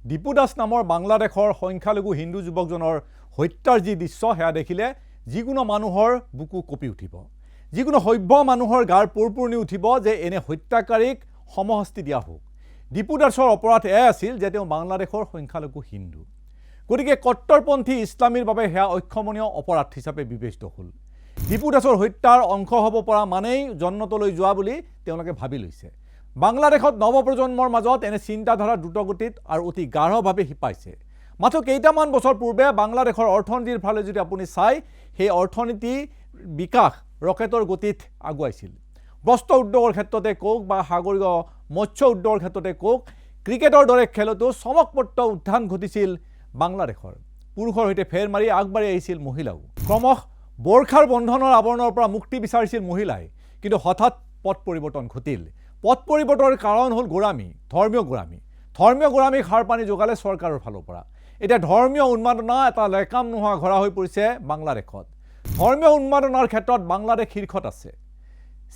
দীপু দাস নামৰ বাংলাদেশৰ সংখ্যালঘু হিন্দু যুৱকজনৰ হত্যাৰ যি দৃশ্য সেয়া দেখিলে যিকোনো মানুহৰ বুকু কঁপি উঠিব। যিকোনো সভ্য মানুহৰ গাৰ পুৰপুৰণি উঠিব যে এনে হত্যাকাৰীক সমশাস্তি দিয়া হোক। দীপু দাসৰ অপৰাধ এয়াই আছিল যে তেওঁ বাংলাদেশৰ সংখ্যালঘু হিন্দু। গতিকে কট্টৰপন্থী ইছলামীৰ বাবে সেয়া অক্ষমনীয় অপৰাধ হিচাপে বিবেচিত হ'ল। দীপু দাসৰ হত্যাৰ অংশ হ'ব পৰা মানেই জন্নতলৈ যোৱা বুলি তেওঁলোকে ভাবি লৈছে। বাংলাদেশত নৱপ্ৰজন্মৰ মাজত এনে চিন্তাধাৰা দ্ৰুতগতিত আৰু অতি গাঢ়ভাৱে শিপাইছে। মাত্ৰ কেইটামান বছৰ পূৰ্বে বাংলাদেশৰ অৰ্থনীতিৰ ফালে যদি আপুনি চাই, সেই অৰ্থনীতি বিকাশ ৰকেটৰ গতিত আগুৱাইছিল। বস্ত্ৰ উদ্যোগৰ ক্ষেত্ৰতে কওক বা সাগৰীয় মৎস্য উদ্যোগৰ ক্ষেত্ৰতে কওক, ক্ৰিকেটৰ দৰে খেলতো চমকপ্ৰদ উত্থান ঘটিছিল বাংলাদেশৰ। পুৰুষৰ সৈতে ফেৰ মাৰি আগবাঢ়ি আহিছিল মহিলাও। ক্ৰমশ বৰ্ষাৰ বন্ধনৰ আৱৰণৰ পৰা মুক্তি বিচাৰিছিল মহিলাই। কিন্তু হঠাৎ পথ পৰিৱৰ্তন ঘটিল। পথ পৰিৱৰ্তনৰ কাৰণ হ'ল গোড়ামী, ধৰ্মীয় গোড়ামী। ধৰ্মীয় গোড়ামীক সাৰ পানী যোগালে চৰকাৰৰ ফালৰ পৰা। এতিয়া ধৰ্মীয় উন্মাদনা এটা লেকাম নোহোৱা ঘৰা হৈ পৰিছে বাংলাদেশত। ধৰ্মীয় উন্মাদনাৰ ক্ষেত্ৰত বাংলাদেশ শীৰ্ষত আছে।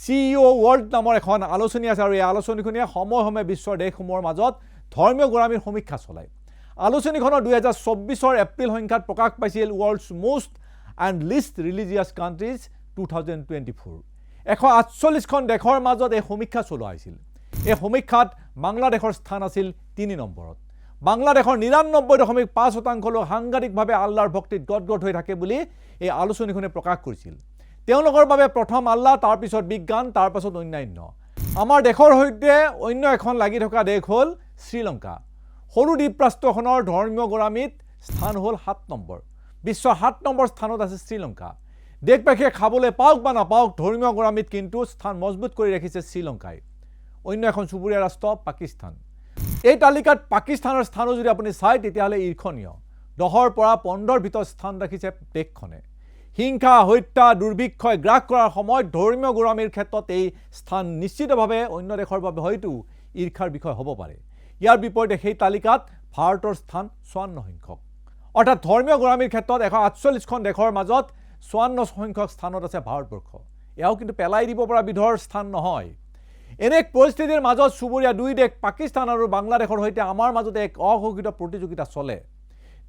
CEO ৱৰ্ল্ড নামৰ এখন আলোচনী আছে আৰু এই আলোচনীখনে সময়ে সময়ে বিশ্বৰ দেশসমূহৰ মাজত ধৰ্মীয় গোড়ামীৰ সমীক্ষা চলায়। আলোচনীখনৰ 2024 এপ্ৰিল সংখ্যাত প্ৰকাশ পাইছিল world's most and least religious countries 2024। 148খন দেশৰ মাজত এই সমীক্ষা চলোৱা হৈছিল। এই সমীক্ষাত বাংলাদেশৰ স্থান আছিল 3 নম্বৰত। বাংলাদেশৰ 99.5% লোক সাংঘাতিকভাৱে আল্লাহৰ ভক্তিত গদগদ হৈ থাকে বুলি এই আলোচনীখনে প্ৰকাশ কৰিছিল। তেওঁলোকৰ বাবে প্ৰথম আল্লাহ, তাৰপিছত বিজ্ঞান, তাৰপাছত অন্যান্য। আমাৰ দেশৰ সৈতে অন্য এখন লাগি থকা দেশ হ'ল শ্ৰীলংকা। সৰু দ্বীপৰাষ্ট্ৰখনৰ ধৰ্মীয় গোড়ামীত স্থান হ'ল 7 নম্বৰ। বিশ্বৰ 7 নম্বৰ স্থানত আছে শ্ৰীলংকা। দেশবাসীয়ে খাবলৈ পাওক বা নাপাওক, ধৰ্মীয় গোড়ামীত কিন্তু স্থান মজবুত কৰি ৰাখিছে শ্ৰীলংকাই। অন্য এখন চুবুৰীয়া ৰাষ্ট্ৰ পাকিস্তান। এই তালিকাত পাকিস্তানৰ স্থানো যদি আপুনি চায় তেতিয়াহ'লে ঈৰ্ষণীয়। 10ৰ পৰা 15ৰ ভিতৰত স্থান ৰাখিছে দেশখনে। হিংসা, হত্যা, দুৰ্ভিক্ষই গ্ৰাস কৰাৰ সময়ত ধৰ্মীয় গোড়ামীৰ ক্ষেত্ৰত এই স্থান নিশ্চিতভাৱে অন্য দেশৰ বাবে হয়তো ঈৰ্ষাৰ বিষয় হ'ব পাৰে। ইয়াৰ বিপৰীতে সেই তালিকাত ভাৰতৰ স্থান 54 সংখ্যক। অৰ্থাৎ ধৰ্মীয় গোড়ামীৰ ক্ষেত্ৰত 148খন দেশৰ মাজত 54 সংখ্যক স্থানত আছে ভাৰতবৰ্ষ। এয়াও কিন্তু পেলাই দিব পৰা বিধৰ স্থান নহয়। এনে পৰিস্থিতিৰ মাজত চুবুৰীয়া 2 দেশ পাকিস্তান আৰু বাংলাদেশৰ সৈতে আমাৰ মাজতে এক অঘোষিত প্ৰতিযোগিতা চলে।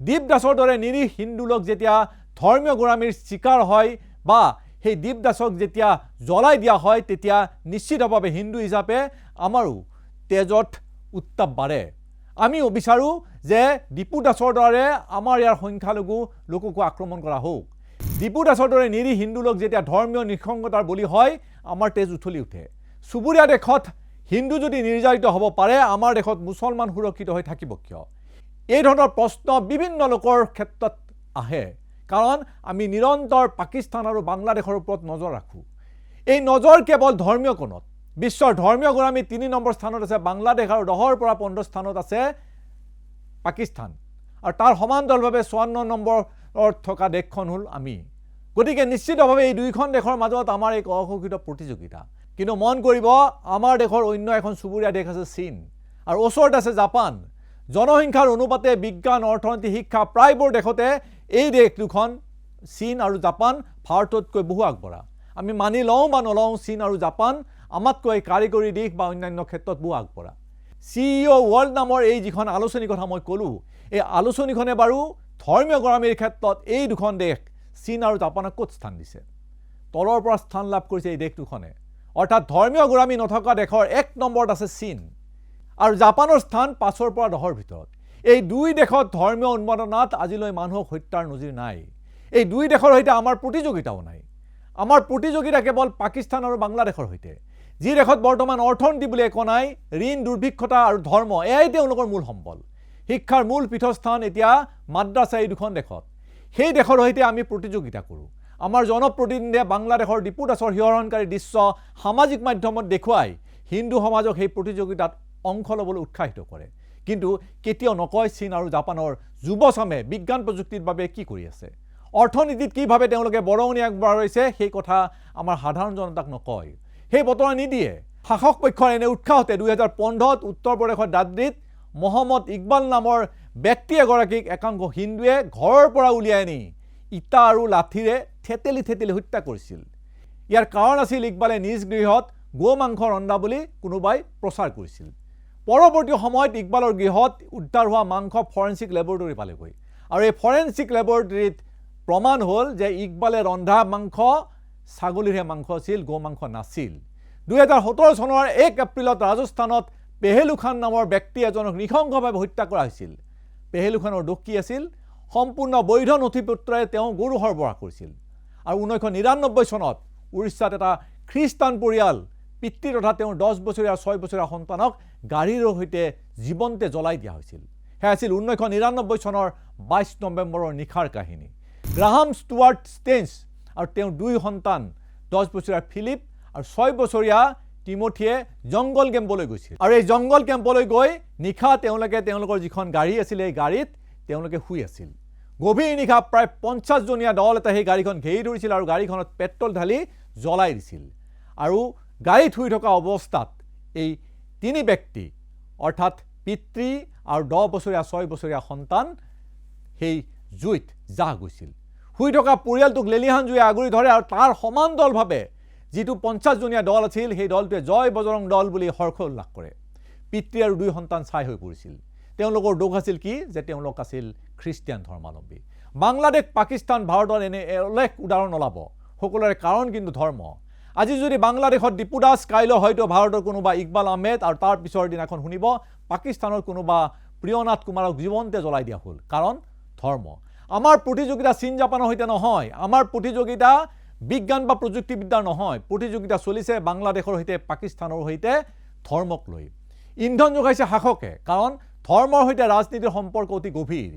দীপ দাসৰ দৰে নিৰীহ হিন্দু লোক যেতিয়া ধৰ্মীয় গোড়ামীৰ চিকাৰ হয় বা সেই দীপ দাসক যেতিয়া জ্বলাই দিয়া হয়, তেতিয়া নিশ্চিতভাৱে হিন্দু হিচাপে আমাৰো তেজত উত্তাপ বাঢ়ে। আমিও বিচাৰোঁ যে দীপু দাসৰ দৰে আমাৰ ইয়াৰ সংখ্যালঘু লোককো আক্ৰমণ কৰা হওক। দীপু দাসৰ দৰে নিৰীহ হিন্দু লোক যেতিয়া ধৰ্মীয় নিঃসংগতাৰ বলি হয়, আমাৰ তেজ উঠলি উঠে। চুবুৰীয়া দেশত হিন্দু যদি নিৰ্যাতিত হ'ব পাৰে, আমাৰ দেশত মুছলমান সুৰক্ষিত হৈ থাকিব কিয়? এই ধৰণৰ প্ৰশ্ন বিভিন্ন লোকৰ ক্ষেত্ৰত আহে। কাৰণ আমি নিৰন্তৰ পাকিস্তান আৰু বাংলাদেশৰ ওপৰত নজৰ ৰাখোঁ। এই নজৰ কেৱল ধৰ্মীয় কোণত। বিশ্বৰ ধৰ্মীয় গোড়ামী 3 নম্বৰ স্থানত আছে বাংলাদেশ আৰু 10ৰ পৰা 15 স্থানত আছে পাকিস্তান। আৰু তাৰ সমান্তৰালভাৱে 54 নম্বৰত থকা দেশখন হ'ল আমি। গতিকে নিশ্চিতভাৱে এই দুইখন দেশৰ মাজত আমাৰ এক অঘোষিত প্ৰতিযোগিতা। কিন্তু মন কৰিব, আমাৰ দেশৰ অন্য এখন চুবুৰীয়া দেশ আছে চীন, আৰু ওচৰত আছে জাপান। জনসংখ্যাৰ অনুপাতে বিজ্ঞান, অৰ্থনীতি, শিক্ষা প্ৰায়বোৰ দেশতে এই দেশ দুখন চীন আৰু জাপান ভাৰততকৈ বহু আগবঢ়া। আমি মানি লওঁ বা নলওঁ, চীন আৰু জাপান আমাতকৈ কাৰিকৰী দিশ বা অন্যান্য ক্ষেত্ৰত বহু আগবঢ়া। CEO ৱৰ্ল্ড নামৰ এই যিখন আলোচনীৰ কথা মই ক'লোঁ, এই আলোচনীখনে বাৰু ধৰ্মীয় গোড়ামীৰ ক্ষেত্ৰত এই দুখন দেশ চীন আৰু জাপানক ক'ত স্থান দিছে? তলৰ পৰা স্থান লাভ কৰিছে এই দেশ দুখনে। অৰ্থাৎ ধৰ্মীয় গোড়ামী নথকা দেশৰ 1 নম্বৰত আছে চীন আৰু জাপানৰ স্থান 5ৰ পৰা 10ৰ ভিতৰত। এই 2 দেশত ধৰ্মীয় উন্মাদনাত আজিলৈ মানুহক হত্যাৰ নজিৰ নাই। এই 2 দেশৰ সৈতে আমাৰ প্ৰতিযোগিতাও নাই। আমাৰ প্ৰতিযোগিতা কেৱল পাকিস্তান আৰু বাংলাদেশৰ সৈতে। যি দেশত বৰ্তমান অৰ্থনীতি বুলি একো নাই, ঋণ, দুৰ্ভিক্ষতা আৰু ধৰ্ম এয়াই তেওঁলোকৰ মূল সম্বল। শিক্ষাৰ মূল পীঠস্থান এতিয়া মাদ্ৰাছা এই দুখন দেশত। সেই দেশৰ সৈতে আমি প্ৰতিযোগিতা কৰোঁ। আমাৰ জনপ্ৰতিনিধিয়ে বাংলাদেশৰ দীপু দাসৰ শিহৰণকাৰী দৃশ্য সামাজিক মাধ্যমত দেখুৱাই হিন্দু সমাজক সেই প্ৰতিযোগিতাত অংশ ল'বলৈ উৎসাহিত কৰে। কিন্তু কেতিয়াও নকয় চীন আৰু জাপানৰ যুৱচামে বিজ্ঞান প্ৰযুক্তিৰ বাবে কি কৰি আছে, অৰ্থনীতিত কিভাৱে তেওঁলোকে বৰঙণি আগবঢ়াইছে, সেই কথা আমাৰ সাধাৰণ জনতাক নকয়। সেই বতৰা নিদিয়ে। শাসক পক্ষৰ এনে উৎসাহতে 2015ত উত্তৰ প্ৰদেশৰ দাদ্ৰিত মহম্মদ ইকবাল নামৰ ব্যক্তি এগৰাকীক একাংশ হিন্দুৱে ঘৰৰ পৰা উলিয়াই আনি ইটা আৰু লাঠিৰে থেতেলি হত্যা কৰিছিল। ইয়াৰ কাৰণ আছিল ইকবালে নিজ গৃহত গো মাংস ৰন্ধা বুলি কোনোবাই প্ৰচাৰ কৰিছিল। পৰৱৰ্তী সময়ত ইকবালৰ গৃহত উদ্ধাৰ হোৱা মাংস ফৰেনচিক লেবৰেটৰী পালেগৈ আৰু এই ফৰেনচিক লেবৰেটৰীত প্ৰমাণ হ'ল যে ইকবালে ৰন্ধা মাংস ছাগলীৰহে মাংস আছিল, গো মাংস নাছিল। 2017 চনৰ 1 এপ্ৰিলত ৰাজস্থানত পেহেলু খান নামৰ ব্যক্তি এজনক নৃশংসভাৱে হত্যা কৰা হৈছিল। পেহেলু খানৰ দোষ কি আছিল? সম্পূৰ্ণ বৈধ নথিপত্ৰৰে তেওঁ গৰু সৰবৰাহ কৰিছিল আৰু 1999 চনত উৰিষ্যাত এটা খ্ৰীষ্টান পৰিয়াল পিতৃ তথা তেওঁৰ 10 বছৰীয়া 6 বছৰীয়া সন্তানক গাড়ীৰ সৈতে জীৱন্তে জ্বলাই দিয়া হৈছিল। সেয়া আছিল 1999 চনৰ 22 নৱেম্বৰৰ নিশাৰ কাহিনী। গ্ৰাহাম ষ্টুৱাৰ্ট ষ্টেঞ্চ আৰু তেওঁৰ 2 সন্তান 10 বছৰীয়া ফিলিপ আৰু 6 বছৰীয়া টিমথিয়ে জংগল কেম্পলৈ গৈছিল আৰু এই জংগল কেম্পলৈ গৈ নিশা তেওঁলোকৰ যিখন গাড়ী আছিল এই গাড়ীত তেওঁলোকে শুই আছিল। গভীৰ নিশা প্ৰায় 50 জনীয়া দল এটা সেই গাড়ীখন ঘেৰি ধৰিছিল আৰু গাড়ীখনত পেট্ৰল ঢালি জ্বলাই দিছিল আৰু গাড়ীত শুই থকা অৱস্থাত এই 3 ব্যক্তি অৰ্থাৎ পিতৃ আৰু 10 বছৰীয়া 6 বছৰীয়া সন্তান সেই জুইত জাহ গৈছিল। শুই থকা পৰিয়ালটোক লেলিহান জুয়ে আগুৰি ধৰে আৰু তাৰ সমান্তৰালভাৱে যিটো 50 জনীয়া দল আছিল সেই দলটোৱে জয় বজৰং দল বুলি হৰ্ষ উল্লাস কৰে। পিতৃ আৰু 2 সন্তান ছাই হৈ পৰিছিল। তেওঁলোকৰ দোষ আছিল কি? যে তেওঁলোক আছিল খ্ৰীষ্টিয়ান ধৰ্মাৱলম্বী। বাংলাদেশ, পাকিস্তান, ভাৰতৰ এনে অলেখ উদাহৰণ ওলাব। সকলোৰে কাৰণ কিন্তু ধৰ্ম। আজি যদি বাংলাদেশত দীপু দাস, কাইলৈ হয়তো ভাৰতৰ কোনোবা ইকবাল আহমেদ আৰু তাৰ পিছৰ দিনাখন শুনিব পাকিস্তানৰ কোনোবা প্ৰিয়নাথ কুমাৰক জীৱন্তে জ্বলাই দিয়া হ'ল। কাৰণ ধৰ্ম। আমাৰ প্ৰতিযোগিতা চীন জাপানৰ সৈতে নহয়, আমাৰ প্ৰতিযোগিতা বিজ্ঞান বা প্ৰযুক্তিবিদ্যাৰ নহয়, প্ৰতিযোগিতা চলিছে বাংলাদেশৰ সৈতে, পাকিস্তানৰ সৈতে ধৰ্মক লৈ। ইন্ধন যোগাইছে শাসকে, কাৰণ ধৰ্মৰ সৈতে ৰাজনীতিৰ সম্পৰ্ক অতি গভীৰ।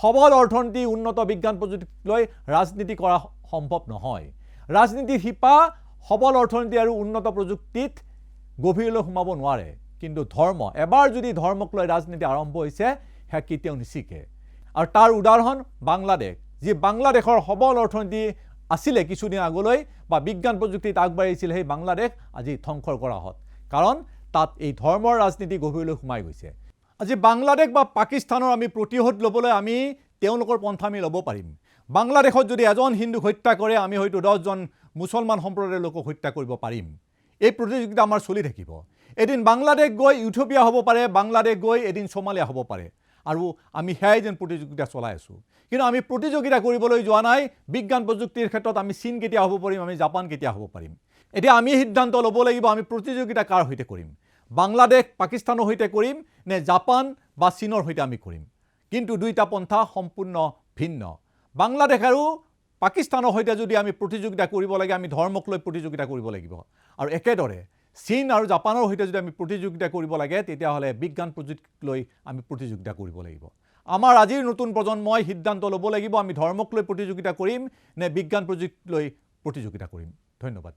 সবল অৰ্থনীতি, উন্নত বিজ্ঞান প্ৰযুক্তিক লৈ ৰাজনীতি কৰা সম্ভৱ নহয়। ৰাজনীতিৰ শিপা সবল অৰ্থনীতি আৰু উন্নত প্ৰযুক্তিত গভীৰলৈ সোমাব নোৱাৰে। কিন্তু ধৰ্ম, এবাৰ যদি ধৰ্মক লৈ ৰাজনীতি আৰম্ভ হৈছে সেয়া কেতিয়াও নিচিকে। আৰু তাৰ উদাহৰণ বাংলাদেশ, যি বাংলাদেশৰ সবল অৰ্থনীতি আছিলে কিছুদিন আগলৈ বা বিজ্ঞান প্ৰযুক্তিত আগবাঢ়িছিল, সেই বাংলাদেশ আজি ধ্বংসৰ কৰা হ'ল। কাৰণ তাত এই ধৰ্মৰ ৰাজনীতি গভীৰলৈ সোমাই গৈছে। আজি বাংলাদেশ বা পাকিস্তানৰ আমি প্ৰতিশোধ ল'বলৈ আমি তেওঁলোকৰ পন্থা আমি ল'ব পাৰিম। বাংলাদেশত যদি এজন হিন্দুক হত্যা কৰে আমি হয়তো 10জন মুছলমান সম্প্ৰদায়ৰ লোকক হত্যা কৰিব পাৰিম। এই প্ৰতিযোগিতা আমাৰ চলি থাকিব। এদিন বাংলাদেশ গৈ ইথিঅপিয়া হ'ব পাৰে, বাংলাদেশ গৈ এদিন সোমালিয়া হ'ব পাৰে আৰু আমি সেয়াই যেন প্ৰতিযোগিতা চলাই আছোঁ। কিন্তু আমি প্ৰতিযোগিতা কৰিবলৈ যোৱা নাই বিজ্ঞান প্ৰযুক্তিৰ ক্ষেত্ৰত আমি চীন কেতিয়া হ'ব পাৰিম, আমি জাপান কেতিয়া হ'ব পাৰিম। এতিয়া আমি সিদ্ধান্ত ল'ব লাগিব আমি প্ৰতিযোগিতা কাৰ সৈতে কৰিম। বাংলাদেশ পাকিস্তানৰ সৈতে কৰিম নে জাপান বা চীনৰ সৈতে আমি কৰিম। কিন্তু দুইটা পন্থা সম্পূৰ্ণ ভিন্ন। বাংলাদেশ আৰু পাকিস্তানৰ সৈতে যদি আমি প্ৰতিযোগিতা কৰিব লাগে আমি ধৰ্মক লৈ প্ৰতিযোগিতা কৰিব লাগিব আৰু একেদৰে চীন আৰু জাপানৰ সৈতে যদি আমি প্ৰতিযোগিতা কৰিব লাগে তেতিয়াহ'লে বিজ্ঞান প্ৰযুক্তিক লৈ আমি প্ৰতিযোগিতা কৰিব লাগিব। আমাৰ আজিৰ নতুন প্ৰজন্মই সিদ্ধান্ত ল'ব লাগিব আমি ধৰ্মক লৈ প্ৰতিযোগিতা কৰিম নে বিজ্ঞান প্ৰযুক্তিক লৈ প্ৰতিযোগিতা কৰিম। ধন্যবাদ।